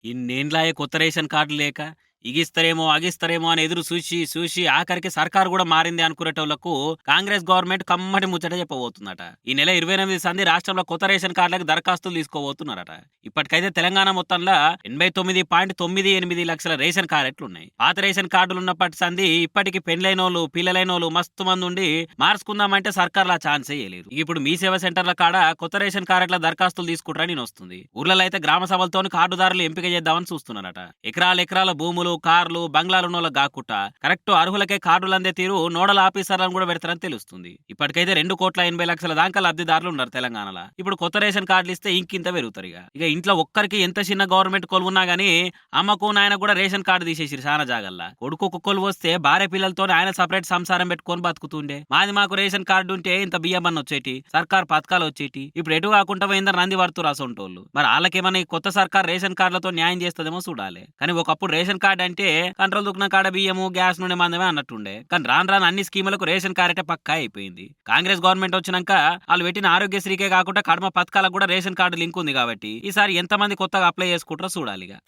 ఇన్నేండ్లాయే కొత్త ration card లేక ఇగిస్తారేమో అగిస్తారేమో అని ఎదురు చూసి చూసి ఆఖరికి సర్కారు కూడా మారింది అనుకునేటోళ్లకు కాంగ్రెస్ గవర్నమెంట్ కమ్మటి ముచ్చట చెప్పబోతుందట. ఈ నెల 28 సంది రాష్ట్రంలో కొత్త రేషన్ కార్డులకు దరఖాస్తులు తీసుకోబోతున్నారట. ఇప్పటికైతే తెలంగాణ మొత్తంలో 89.98 లక్షల రేషన్ కార్డులున్నాయి. పాత రేషన్ కార్డులు ఉన్నప్పటి సంది ఇప్పటికి పెండ్లైనోళ్ళు పిల్లలైనోళ్ళు మస్తు మంది ఉండి మార్చుకుందామంటే సర్కార్లా ఛాన్స్ వేయలేదు. ఇప్పుడు మీ సేవా సెంటర్ల కాడ కొత్త రేషన్ కార్డుల దరఖాస్తులు తీసుకుంటారని వస్తుంది. ఊర్లలో అయితే గ్రామ సభలతో కార్డుదారులు ఎంపిక చేద్దామని చూస్తున్నారట. ఎకరాల భూములు కార్లు బంగ్లాలున్నోళ్ళ గాకుట కరెక్ట్ అర్హులకే కార్డులు అందే తీరు నోడల్ ఆఫీసర్లను కూడా పెడతారని తెలుస్తుంది. ఇప్పటికైతే 2,80,00,000 దాకా లబ్ధిదారులు ఉన్నారు తెలంగాణలో. ఇప్పుడు కొత్త రేషన్ కార్డులు ఇస్తే ఇంకింత పెరుగుతారు. ఇక ఇంట్లో ఒక్కరికి ఎంత చిన్న గవర్నమెంట్ కొలువున్నా గానీ అమ్మకు నాయన కూడా రేషన్ కార్డు తీసేసిరు. చాలా జాగల్లా కొడుకు కొలువు వస్తే భార్య పిల్లలతో ఆయన సపరేట్ సంసారం పెట్టుకొని బతుకుతుండే. మాకు రేషన్ కార్డు ఉంటే ఇంత బియ్యమన్న వచ్చేటి, సర్కార్ పథకాలు వచ్చేటి. ఇప్పుడు ఎటు కాకుండా పోయిందని నంది పడుతూ రాసొంటోళ్ళు. మరి వాళ్ళకేమన్నా కొత్త సర్కార్ రేషన్ కార్డులతో న్యాయం చేస్తుందేమో చూడాలి. కానీ ఒకప్పుడు రేషన్ కార్డు అంటే కంట్రోల్ దుక్కున కాడ బియ్యము గ్యాస్ నూనె మందమే అన్నట్టుండే. కానీ రాను అన్ని స్కీములకు రేషన్ కార్డు పక్కా అయిపోయింది. కాంగ్రెస్ గవర్నమెంట్ వచ్చినాక వాళ్ళు పెట్టిన ఆరోగ్యశ్రీకే కాకుండా కడమ పథకాలకు కూడా రేషన్ కార్డు లింక్ ఉంది కాబట్టి ఈసారి ఎంతమంది కొత్తగా అప్లై చేసుకుంటారో చూడాలిగా.